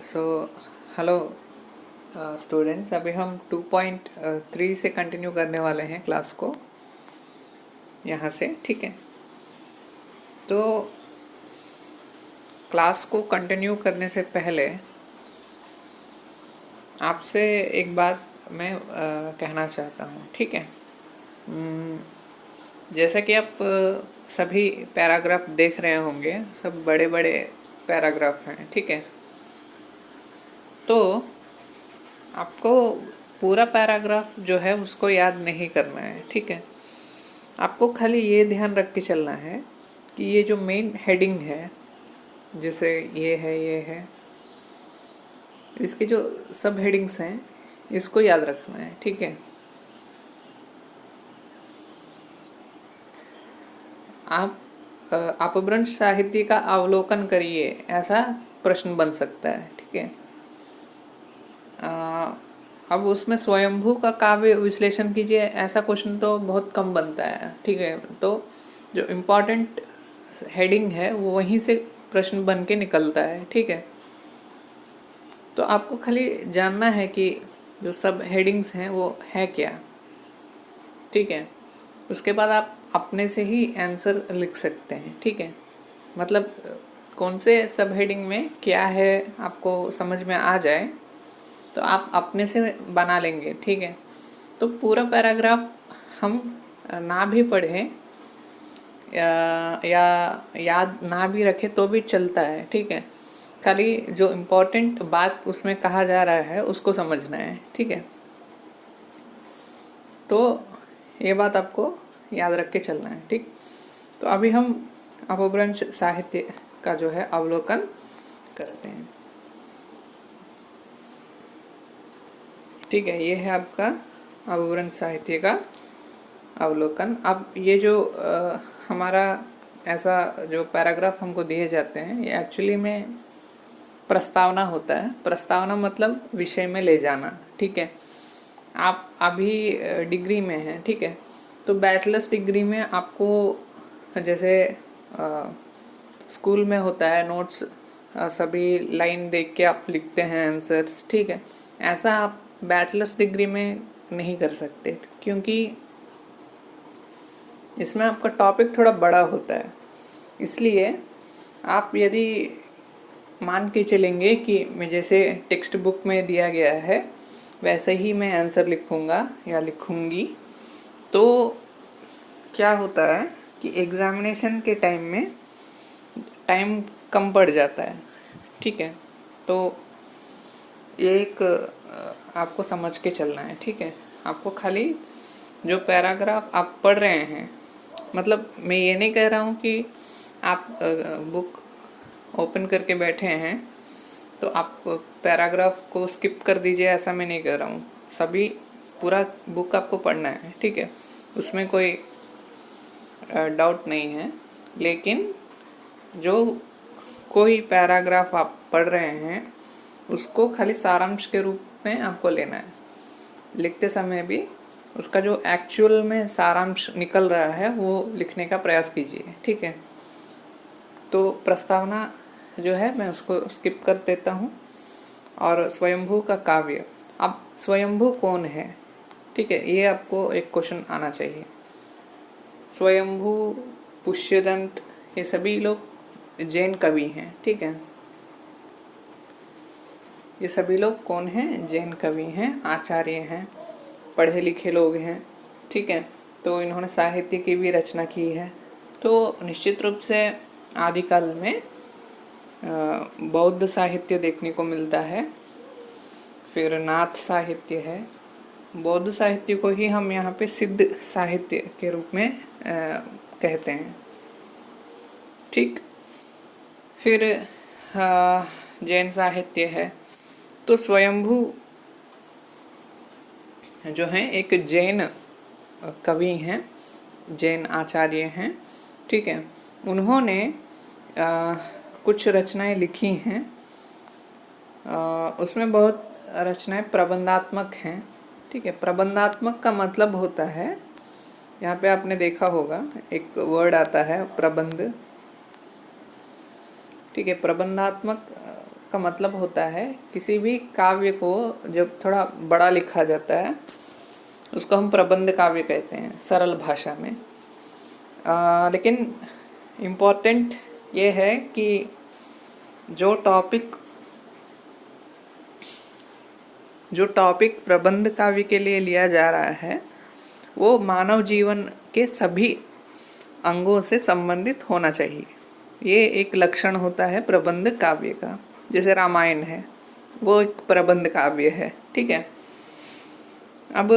So hello students, अभी हम 2.3 से कंटिन्यू करने वाले हैं क्लास को यहाँ से। ठीक है, तो क्लास को कंटिन्यू करने से पहले आपसे एक बात मैं कहना चाहता हूँ। ठीक है, जैसा कि आप सभी पैराग्राफ देख रहे होंगे, सब बड़े बड़े पैराग्राफ हैं। ठीक है, तो आपको पूरा पैराग्राफ जो है उसको याद नहीं करना है। ठीक है, आपको खाली ये ध्यान रख के चलना है कि ये जो मेन हेडिंग है, जैसे ये है, इसके जो सब हेडिंग्स हैं इसको याद रखना है। ठीक है, आप अपभ्रंश साहित्य का अवलोकन करिए, ऐसा प्रश्न बन सकता है। ठीक है, अब उसमें स्वयंभू का काव्य विश्लेषण कीजिए, ऐसा क्वेश्चन तो बहुत कम बनता है। ठीक है, तो जो इम्पोर्टेंट हेडिंग है वो वहीं से प्रश्न बन के निकलता है। ठीक है, तो आपको खाली जानना है कि जो सब हेडिंग्स हैं वो है क्या। ठीक है, उसके बाद आप अपने से ही आंसर लिख सकते हैं। ठीक है, मतलब कौन से सब हेडिंग में क्या है आपको समझ में आ जाए तो आप अपने से बना लेंगे। ठीक है, तो पूरा पैराग्राफ हम ना भी पढ़ें या याद ना भी रखें तो भी चलता है। ठीक है, खाली जो इम्पोर्टेंट बात उसमें कहा जा रहा है उसको समझना है। ठीक है, तो ये बात आपको याद रख के चलना है। ठीक, तो अभी हम अपभ्रंश साहित्य का जो है अवलोकन करते हैं। ठीक है, ये है आपका अपभ्रंश साहित्य का अवलोकन। अब ये जो हमारा ऐसा जो पैराग्राफ हमको दिए जाते हैं ये एक्चुअली में प्रस्तावना होता है। प्रस्तावना मतलब विषय में ले जाना। ठीक है, आप अभी डिग्री में हैं। ठीक है, तो बैचलर्स डिग्री में आपको जैसे स्कूल में होता है नोट्स, सभी लाइन देख के आप लिखते हैं आंसर्स। ठीक है, ऐसा आप बैचलर्स डिग्री में नहीं कर सकते, क्योंकि इसमें आपका टॉपिक थोड़ा बड़ा होता है। इसलिए आप यदि मान के चलेंगे कि मैं जैसे टेक्स्ट बुक में दिया गया है वैसे ही मैं आंसर लिखूँगा या लिखूँगी, तो क्या होता है कि एग्ज़ामिनेशन के टाइम में टाइम कम पड़ जाता है। ठीक है, तो ये एक आपको समझ के चलना है। ठीक है, आपको खाली जो पैराग्राफ आप पढ़ रहे हैं, मतलब मैं ये नहीं कह रहा हूँ कि आप बुक ओपन करके बैठे हैं तो आप पैराग्राफ को स्किप कर दीजिए, ऐसा मैं नहीं कह रहा हूँ। सभी पूरा बुक आपको पढ़ना है। ठीक है, उसमें कोई डाउट नहीं है, लेकिन जो कोई पैराग्राफ आप पढ़ रहे हैं उसको खाली सारांश के रूप में आपको लेना है। लिखते समय भी उसका जो एक्चुअल में सारांश निकल रहा है वो लिखने का प्रयास कीजिए। ठीक है, तो प्रस्तावना जो है मैं उसको स्किप कर देता हूँ। और स्वयंभू का काव्य, अब स्वयंभू कौन है? ठीक है, ये आपको एक क्वेश्चन आना चाहिए। स्वयंभू, पुष्यदंत, ये सभी लोग जैन कवि हैं। ठीक है, ये सभी लोग कौन हैं? जैन कवि हैं, आचार्य हैं, पढ़े लिखे लोग हैं। ठीक है, तो इन्होंने साहित्य की भी रचना की है। तो निश्चित रूप से आदिकाल में बौद्ध साहित्य देखने को मिलता है, फिर नाथ साहित्य है। बौद्ध साहित्य को ही हम यहाँ पे सिद्ध साहित्य के रूप में कहते हैं। ठीक, फिर जैन साहित्य है। तो स्वयंभू जो हैं एक जैन कवि हैं, जैन आचार्य हैं। ठीक है, उन्होंने कुछ रचनाएं लिखी हैं। उसमें बहुत रचनाएं प्रबंधात्मक हैं। ठीक है, प्रबंधात्मक का मतलब होता है, यहाँ पे आपने देखा होगा एक वर्ड आता है प्रबंध। ठीक है, प्रबंधात्मक का मतलब होता है किसी भी काव्य को जब थोड़ा बड़ा लिखा जाता है उसको हम प्रबंध काव्य कहते हैं सरल भाषा में। लेकिन इम्पोर्टेंट ये है कि जो टॉपिक प्रबंध काव्य के लिए लिया जा रहा है वो मानव जीवन के सभी अंगों से संबंधित होना चाहिए। ये एक लक्षण होता है प्रबंध काव्य का। जैसे रामायण है, वो एक प्रबंध काव्य है, ठीक है। अब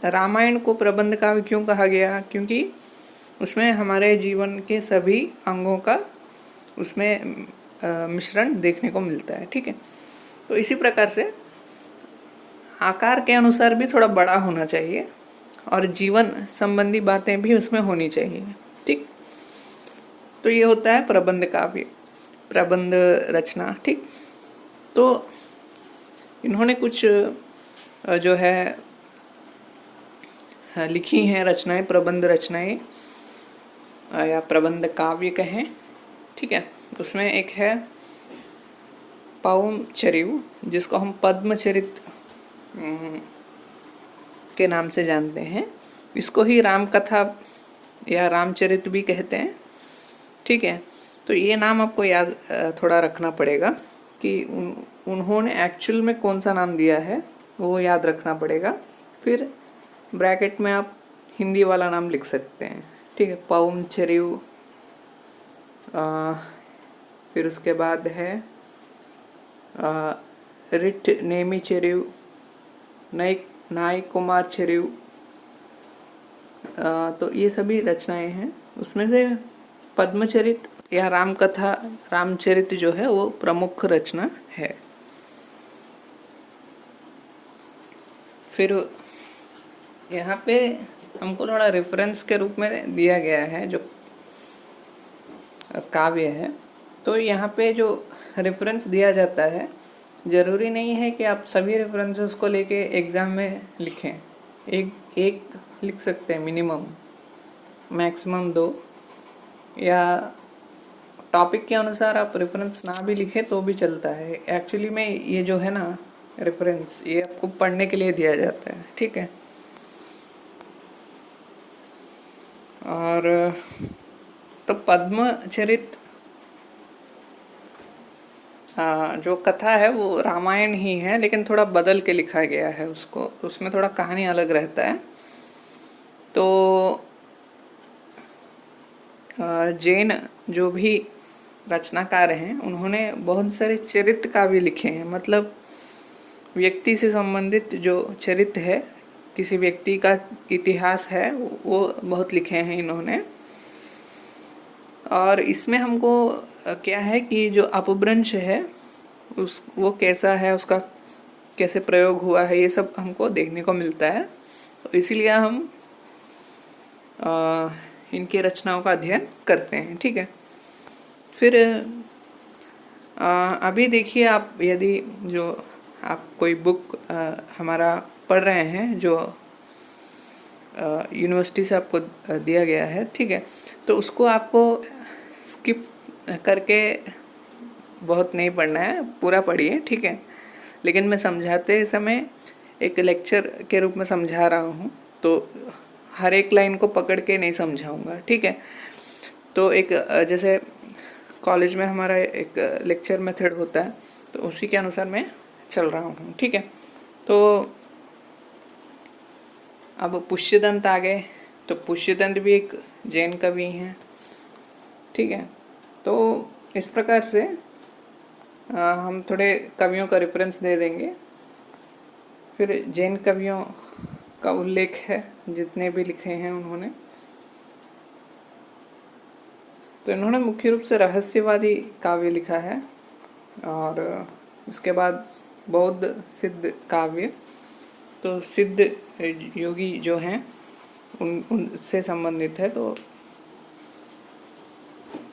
रामायण को प्रबंध काव्य क्यों कहा गया? क्योंकि उसमें हमारे जीवन के सभी अंगों का उसमें मिश्रण देखने को मिलता है, ठीक है। तो इसी प्रकार से आकार के अनुसार भी थोड़ा बड़ा होना चाहिए और जीवन संबंधी बातें भी उसमें होनी चाहिए, ठीक। तो ये होता है प्रबंध काव्य, प्रबंध रचना, ठीक। तो इन्होंने कुछ जो है लिखी हैं रचनाएं, प्रबंध रचनाएं या प्रबंध काव्य कहें, ठीक है। उसमें एक है पौमचरित, जिसको हम पद्मचरित के नाम से जानते हैं। इसको ही रामकथा या रामचरित भी कहते हैं, ठीक है। तो ये नाम आपको याद थोड़ा रखना पड़ेगा कि उन्होंने एक्चुअल में कौन सा नाम दिया है वो याद रखना पड़ेगा। फिर ब्रैकेट में आप हिंदी वाला नाम लिख सकते हैं, ठीक है। पौमचरित, फिर उसके बाद है रिट नेमिचरित, नाय कुमारचरित। तो ये सभी रचनाएं हैं। उसमें से पद्मचरित या रामकथा रामचरित जो है वो प्रमुख रचना है। फिर यहाँ पे हमको थोड़ा रेफरेंस के रूप में दिया गया है जो काव्य है। तो यहाँ पे जो रेफरेंस दिया जाता है ज़रूरी नहीं है कि आप सभी रेफरेंसेस को लेके एग्ज़ाम में लिखें। एक लिख सकते हैं, मिनिमम, मैक्सिमम 2, या टॉपिक के अनुसार आप रेफरेंस ना भी लिखें तो भी चलता है। एक्चुअली में ये जो है ना रेफरेंस, ये आपको पढ़ने के लिए दिया जाता है, ठीक है। और तो पद्मचरित जो कथा है वो रामायण ही है, लेकिन थोड़ा बदल के लिखा गया है उसको, उसमें थोड़ा कहानी अलग रहता है। तो जैन जो भी रचनाकार हैं उन्होंने बहुत सारे चरित्र काव्य लिखे हैं। मतलब व्यक्ति से संबंधित जो चरित्र है, किसी व्यक्ति का इतिहास है, वो बहुत लिखे हैं इन्होंने। और इसमें हमको क्या है कि जो अपभ्रंश है वो कैसा है, उसका कैसे प्रयोग हुआ है, ये सब हमको देखने को मिलता है। तो इसीलिए हम इनकी रचनाओं का अध्ययन करते हैं, ठीक है। फिर अभी देखिए, आप यदि जो आप कोई बुक हमारा पढ़ रहे हैं जो यूनिवर्सिटी से आपको दिया गया है, ठीक है, तो उसको आपको स्किप करके बहुत नहीं पढ़ना है, पूरा पढ़िए, ठीक है। लेकिन मैं समझाते समय एक लेक्चर के रूप में समझा रहा हूँ, तो हर एक लाइन को पकड़ के नहीं समझाऊँगा, ठीक है। तो एक जैसे कॉलेज में हमारा एक लेक्चर मेथड होता है, तो उसी के अनुसार मैं चल रहा हूँ, ठीक है। तो अब पुष्यदंत आ गए। तो पुष्यदंत भी एक जैन कवि हैं, ठीक है। तो इस प्रकार से हम थोड़े कवियों का रेफरेंस दे देंगे। फिर जैन कवियों का उल्लेख है, जितने भी लिखे हैं उन्होंने। तो इन्होंने मुख्य रूप से रहस्यवादी काव्य लिखा है, और उसके बाद बौद्ध सिद्ध काव्य। तो सिद्ध योगी जो हैं उनसे संबंधित है। तो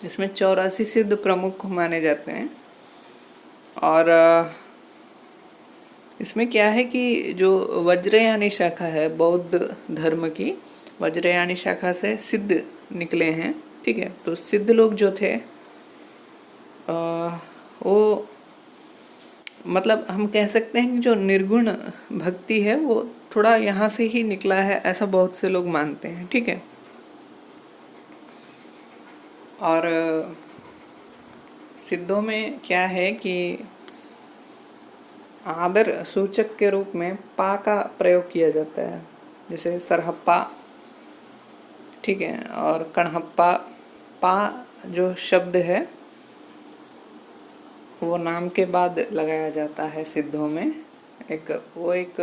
इसमें 84 सिद्ध प्रमुख माने जाते हैं। और इसमें क्या है कि जो वज्रयानी शाखा है बौद्ध धर्म की, वज्रयानी शाखा से सिद्ध निकले हैं, ठीक है। तो सिद्ध लोग जो थे वो मतलब हम कह सकते हैं कि जो निर्गुण भक्ति है वो थोड़ा यहाँ से ही निकला है, ऐसा बहुत से लोग मानते हैं। ठीक है। और सिद्धों में क्या है कि आदर सूचक के रूप में पा का प्रयोग किया जाता है, जैसे सरहप्पा। ठीक है। और कणहप्पा। पा जो शब्द है वो नाम के बाद लगाया जाता है सिद्धों में। एक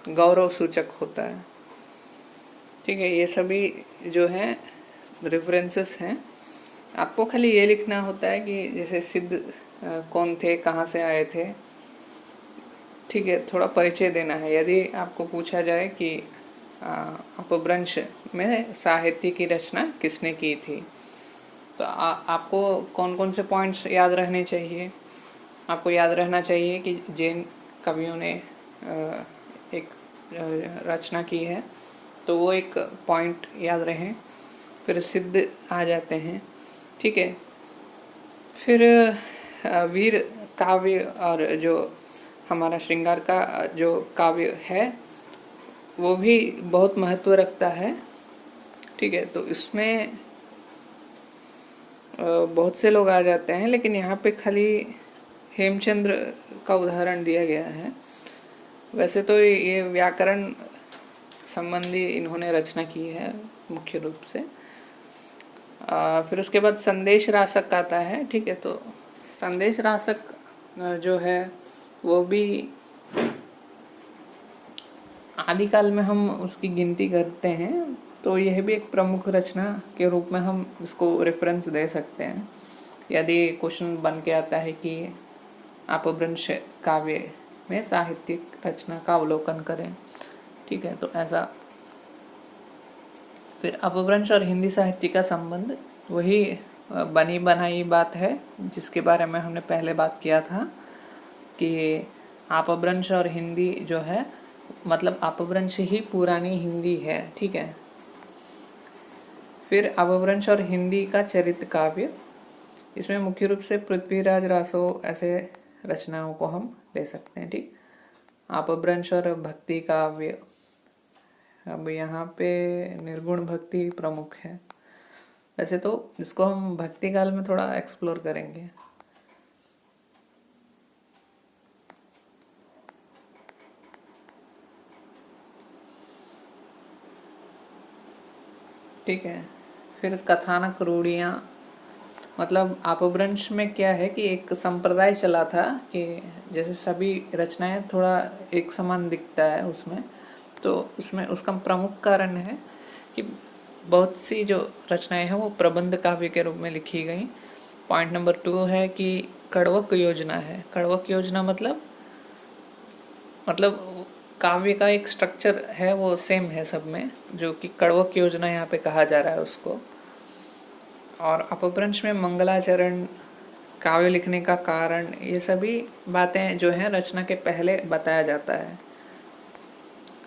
गौरव सूचक होता है। ठीक है। ये सभी जो है रेफरेंसेस हैं। आपको खाली ये लिखना होता है कि जैसे सिद्ध कौन थे, कहाँ से आए थे। ठीक है। थोड़ा परिचय देना है। यदि आपको पूछा जाए कि अपभ्रंश में साहित्य की रचना किसने की थी, तो आपको कौन कौन से पॉइंट्स याद रहने चाहिए। आपको याद रहना चाहिए कि जैन कवियों ने एक रचना की है, तो वो एक पॉइंट याद रहे। फिर सिद्ध आ जाते हैं। ठीक है। फिर वीर काव्य और जो हमारा श्रृंगार का जो काव्य है वो भी बहुत महत्व रखता है। ठीक है। तो इसमें बहुत से लोग आ जाते हैं, लेकिन यहाँ पे खाली हेमचंद्र का उदाहरण दिया गया है। वैसे तो ये व्याकरण संबंधी इन्होंने रचना की है मुख्य रूप से। फिर उसके बाद संदेश रासक आता है। ठीक है। तो संदेश रासक जो है वो भी आदिकाल में हम उसकी गिनती करते हैं, तो यह भी एक प्रमुख रचना के रूप में हम इसको रेफरेंस दे सकते हैं। यदि क्वेश्चन बन के आता है कि अपभ्रंश काव्य में साहित्यिक रचना का अवलोकन करें। ठीक है। तो ऐसा। फिर अपभ्रंश और हिंदी साहित्य का संबंध वही बनी बनाई बात है जिसके बारे में हमने पहले बात किया था कि अपभ्रंश और हिंदी जो है, मतलब अपभ्रंश ही पुरानी हिंदी है। ठीक है। फिर अपभ्रंश और हिंदी का चरित्र काव्य, इसमें मुख्य रूप से पृथ्वीराज रासो ऐसे रचनाओं को हम ले सकते हैं। ठीक। अपभ्रंश और भक्ति काव्य, अब यहाँ पे निर्गुण भक्ति प्रमुख है। वैसे तो इसको हम भक्ति काल में थोड़ा एक्सप्लोर करेंगे। ठीक है। फिर कथानक रूढ़ियाँ, मतलब अपभ्रंश में क्या है कि एक संप्रदाय चला था कि जैसे सभी रचनाएं थोड़ा एक समान दिखता है उसमें, तो उसमें उसका प्रमुख कारण है कि बहुत सी जो रचनाएं हैं वो प्रबंध काव्य के रूप में लिखी गई। पॉइंट नंबर 2 है कि कड़वक योजना है। कड़वक योजना मतलब काव्य का एक स्ट्रक्चर है वो सेम है सब में, जो कि कड़वक योजना यहाँ पे कहा जा रहा है उसको। और अपभ्रंश में मंगलाचरण, काव्य लिखने का कारण, ये सभी बातें जो हैं रचना के पहले बताया जाता है,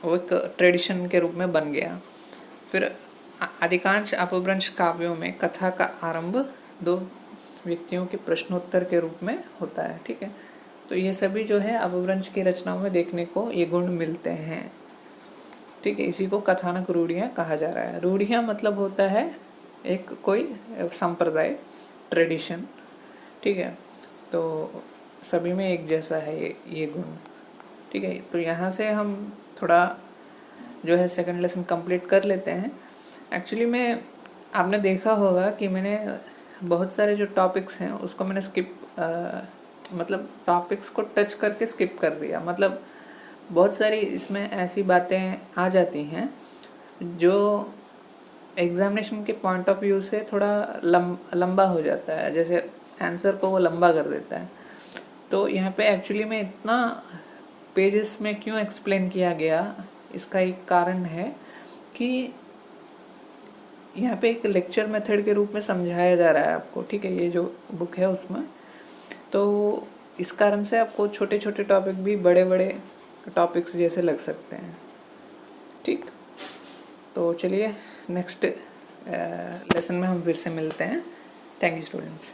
वो एक ट्रेडिशन के रूप में बन गया। फिर अधिकांश अपभ्रंश काव्यों में कथा का आरंभ दो व्यक्तियों के प्रश्नोत्तर के रूप में होता है। ठीक है। तो ये सभी जो है अपभ्रंश की रचनाओं में देखने को ये गुण मिलते हैं। ठीक है। इसी को कथानक रूढ़ियाँ कहा जा रहा है। रूढ़ियाँ मतलब होता है एक कोई संप्रदाय, ट्रेडिशन। ठीक है। तो सभी में एक जैसा है ये गुण। ठीक है। तो यहाँ से हम थोड़ा जो है सेकंड लेसन कंप्लीट कर लेते हैं। एक्चुअली में आपने देखा होगा कि मैंने बहुत सारे जो टॉपिक्स हैं उसको मैंने मतलब टॉपिक्स को टच करके स्किप कर दिया। मतलब बहुत सारी इसमें ऐसी बातें आ जाती हैं जो एग्जामिनेशन के पॉइंट ऑफ व्यू से थोड़ा लंबा हो जाता है, जैसे आंसर को वो लंबा कर देता है। तो यहाँ पे एक्चुअली में इतना पेजेस में क्यों एक्सप्लेन किया गया, इसका एक कारण है कि यहाँ पे एक लेक्चर मेथड के रूप में समझाया जा रहा है आपको। ठीक है। ये जो बुक है उसमें, तो इस कारण से आपको छोटे छोटे टॉपिक भी बड़े बड़े टॉपिक्स जैसे लग सकते हैं। ठीक। तो चलिए नेक्स्ट लेसन में हम फिर से मिलते हैं। Thank you students.